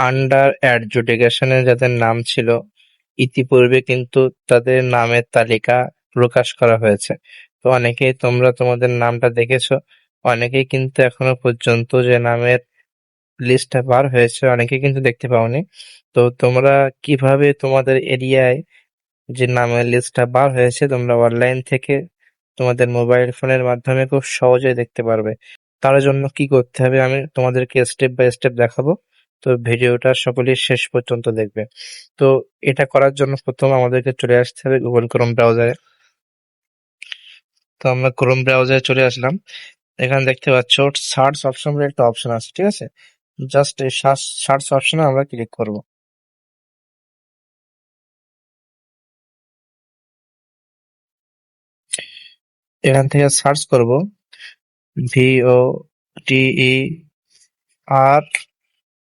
Under অ্যাডজুডিকেশনে যাদের নাম ছিল ইতিপূর্বে কিন্তু তাদের নামের তালিকা প্রকাশ করা হয়েছে। তো অনেকেই তোমরা তোমাদের নামটা দেখেছো, অনেকেই কিন্তু এখনো পর্যন্ত যে নামের লিস্টটা বার হয়েছে অনেকেই কিন্তু দেখতে পাওনি। তো তোমরা কিভাবে তোমাদের এরিয়ায় যে নামের লিস্টটা বার হয়েছে তোমরা অনলাইন থেকে তোমাদের মোবাইল ফোনের মাধ্যমে খুব সহজেই দেখতে পারবে। তার জন্য কি করতে হবে আমি তোমাদেরকে স্টেপ বাই স্টেপ দেখাবো। তো ভিডিওটা সকলেই শেষ পর্যন্ত দেখবে। তো এটা করার জন্য প্রথম আমাদেরকে চলে আসতে হবে গুগল ক্রোম ব্রাউজারে। তো আমরা ক্রোম ব্রাউজারে চলে আসলাম। এখানে দেখতে পাচ্ছ সার্চ অপশন বলে একটা অপশন আছে, ঠিক আছে? জাস্ট এই সার্চ অপশনে আমরা ক্লিক করব। এখান থেকে সার্চ করব VOTER,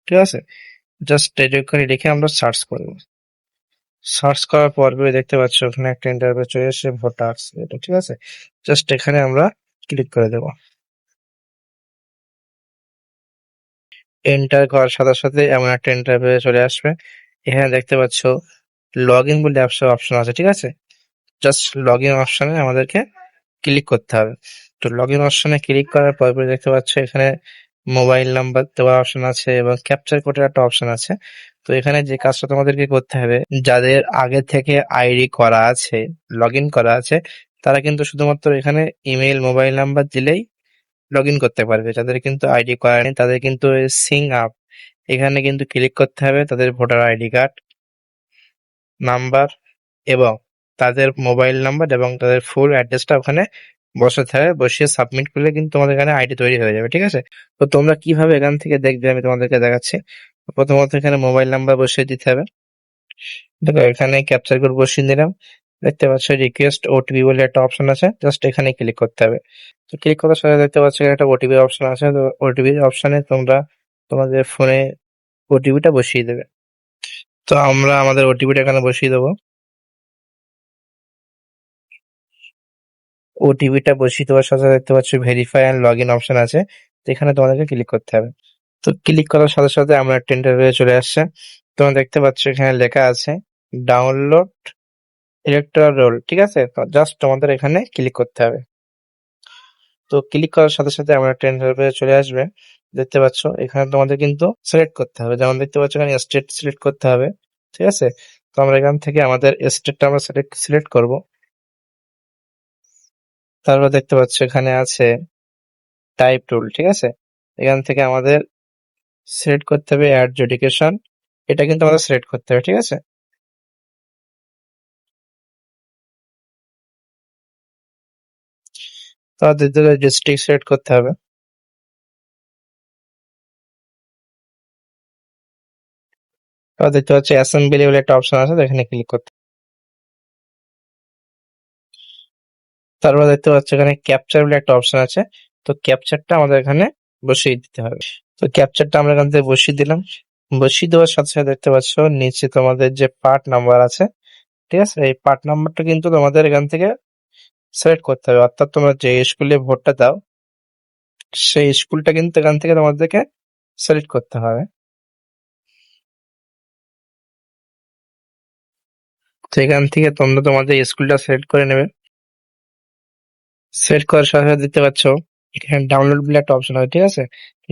ঠিক আছে? জাস্ট এটুক করে লিখে আমরা সার্চ করব। সার্চ করার পর্বে দেখতে পাচ্ছ ওখানে একটা ইন্টারভিউ চলে এসেছে ভোটার্স, এটা ঠিক আছে? জাস্ট এখানে আমরা ক্লিক করে দেব। এন্টার করার সাথে সাথে এমন একটা ইন্টারভিউ চলে আসবে। এখানে দেখতে পাচ্ছ লগ ইন বলে অপশন আছে, ঠিক আছে? জাস্ট লগ ইন অপশনে আমাদেরকে ক্লিক করতে হবে। তো লগ ইন অপশনে ক্লিক করার পর দেখতে পাচ্ছ এখানে মোবাইল নাম্বার দেওয়ার অপশন আছে এবং ক্যাপচার কোডের একটা অপশন আছে। তো এখানে যে কাজটা তোমাদেরকে করতে হবে, যাদের আগে থেকে আইডি করা আছে, লগ ইন করা আছে, তারা কিন্তু শুধুমাত্র এখানে ইমেইল মোবাইল নাম্বার দিলেই লগ ইন করতে পারবে। যাদের কিন্তু আইডি করা নেই তাদের কিন্তু সিং আপ এখানে কিন্তু ক্লিক করতে হবে, তাদের ভোটার আইডি কার্ড নাম্বার এবং তাদের মোবাইল নাম্বার এবং তাদের ফুল অ্যাড্রেসটা ওখানে বসাতে হবে। বসিয়ে সাবমিট করলে কিন্তু তোমাদের এখানে আইডি তৈরি হয়ে যাবে, ঠিক আছে? তো তোমরা কিভাবে এখান থেকে দেখবে আমি তোমাদেরকে দেখাচ্ছি। প্রথমত এখানে মোবাইল নাম্বার বসিয়ে দিতে হবে। দেখো এখানে ক্যাপচার কোড বসিয়ে দিলাম। দেখতে পাচ্ছ রিকোয়েস্ট ওটিপি বলে একটা অপশন আছে, জাস্ট এখানে ক্লিক করতে হবে। তো ক্লিক করার সাথে দেখতে পাচ্ছ এখানে একটা ওটিপি অপশন আছে। তো ওটিপি অপশনে তোমরা তোমাদের ফোনে ওটিপিটা বসিয়ে দেবে। তো আমরা আমাদের ওটিপিটা এখানে বসিয়ে দেবো। ওটিপিটা বসিয়ে দেওয়ার সাথে দেখতে পাচ্ছ verify and log in option আছে, তো এখানে তোমাদেরকে ক্লিক করতে হবে। তো ক্লিক করার সাথে সাথে আমরা একটা ইন্টারভিউ চলে আসছে। তোমরা দেখতে পাচ্ছ এখানে লেখা আছে ডাউনলোড ইলেকট্রাল রোল, ঠিক আছে? তো জাস্ট তোমাদের এখানে ক্লিক করতে হবে। তো ক্লিক করার সাথে সাথে আমার একটা ইন্টারভিউ চলে আসবে। দেখতে পাচ্ছ এখানে তোমাদের কিন্তু সিলেক্ট করতে হবে, যেমন দেখতে পাচ্ছ এখানে স্টেট সিলেক্ট করতে হবে, ঠিক আছে? তো আমরা এখান থেকে আমাদের স্টেটটা আমরা সিলেক্ট করব। তারপর দেখতে পাচ্ছ এখানে আছে টাইপ টুল, ঠিক আছে? এখান থেকে আমাদের সিলেক্ট করতে হবে অ্যাডজুডিকেশন, এটা কিন্তু আমাদের সিলেক্ট করতে হবে, ঠিক আছে? তারপর ডিস্ট্রিক্ট সিলেক্ট করতে হবে। তারপর দেখতে পাচ্ছি অ্যাসেম্বলি বলে একটা অপশন আছে, তো এখানে ক্লিক করতে হবে। তারপর দেখতে পাচ্ছি এখানে ক্যাপচার বলে একটা অপশন আছে, তো ক্যাপচারটা আমাদের এখানে বসিয়ে দিতে হবে। তো ক্যাপচারটা আমরা এখান থেকে বসিয়ে দিলাম। বসিয়ে দেওয়ার সাথে সাথে দেখতে পাচ্ছ নিচে তোমাদের যে পার্ট নাম্বার আছে, ঠিক আছে? এই পার্ট নাম্বারটা কিন্তু তোমাদের এখান থেকে সিলেক্ট করতে হবে, অর্থাৎ তোমরা যে স্কুলে ভোটটা দাও সেই স্কুলটা কিন্তু এখান থেকে তোমাদেরকে সিলেক্ট করতে হবে। তো এখান থেকে তোমরা তোমাদের স্কুলটা সিলেক্ট করে নেবে। সিলেক্ট করার সাথে সাথে দেখতে পাচ্ছ এখানে ডাউনলোড বলে একটা অপশন আছে, ঠিক আছে?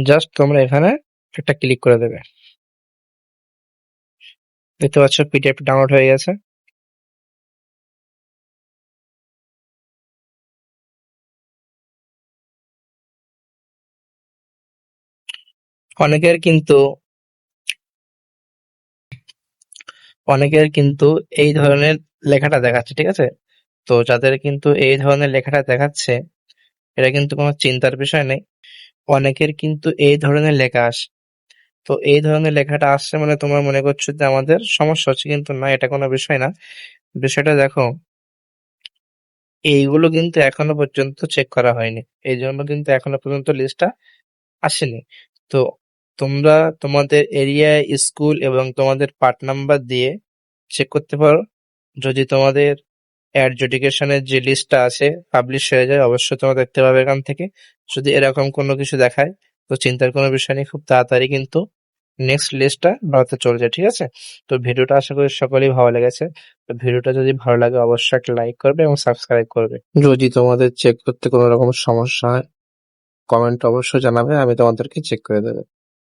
জাস্ট তোমরা এখানে একটা ক্লিক করে দেবে। দেখতে পাচ্ছ পিডিএফ ডাউনলোড হয়ে গেছে। অনেকের কিন্তু অনেকের কিন্তু এই ধরনের লেখাটা দেখাচ্ছে, ঠিক আছে? তো যাদের কিন্তু এই ধরনের লেখাটা দেখাচ্ছে এটা কিন্তু কোনো চিন্তার বিষয় নেই। অনেকের কিন্তু এই ধরনের লেখা আসে। তো এই ধরনের লেখাটা আসছে মানে তোমরা মনে করছো যে আমাদের সমস্যা হচ্ছে, কিন্তু না, এটা কোনো বিষয় না। বিষয়টা দেখো, এইগুলো কিন্তু এখনো পর্যন্ত চেক করা হয়নি, এই জন্য কিন্তু এখনো পর্যন্ত লিস্টটা আসেনি। তো তোমরা তোমাদের এরিয়ায় স্কুল এবং তোমাদের পার্ট নাম্বার দিয়ে চেক করতে পারো। যদি তোমাদের অ্যাডজুডিকেশনের যে লিস্টটা আছে পাবলিশ হয়ে যায়, অবশ্যই তোমরা দেখতে পাবে এখান থেকে। যদি এরকম কোনো কিছু দেখায় তো চিন্তার কোনো বিষয় নেই, খুব তাড়াতাড়ি কিন্তু নেক্সট লিস্টটা বানাতে চলে যায়, ঠিক আছে? তো ভিডিওটা আশা করি সকলেই ভালো লেগেছে। তো ভিডিওটা যদি ভালো লাগে অবশ্যই একটা লাইক করবে এবং সাবস্ক্রাইব করবে। যদি তোমাদের চেক করতে কোনো রকম সমস্যা হয় কমেন্ট অবশ্যই জানাবে, আমি তোমাদেরকে চেক করে দেবো।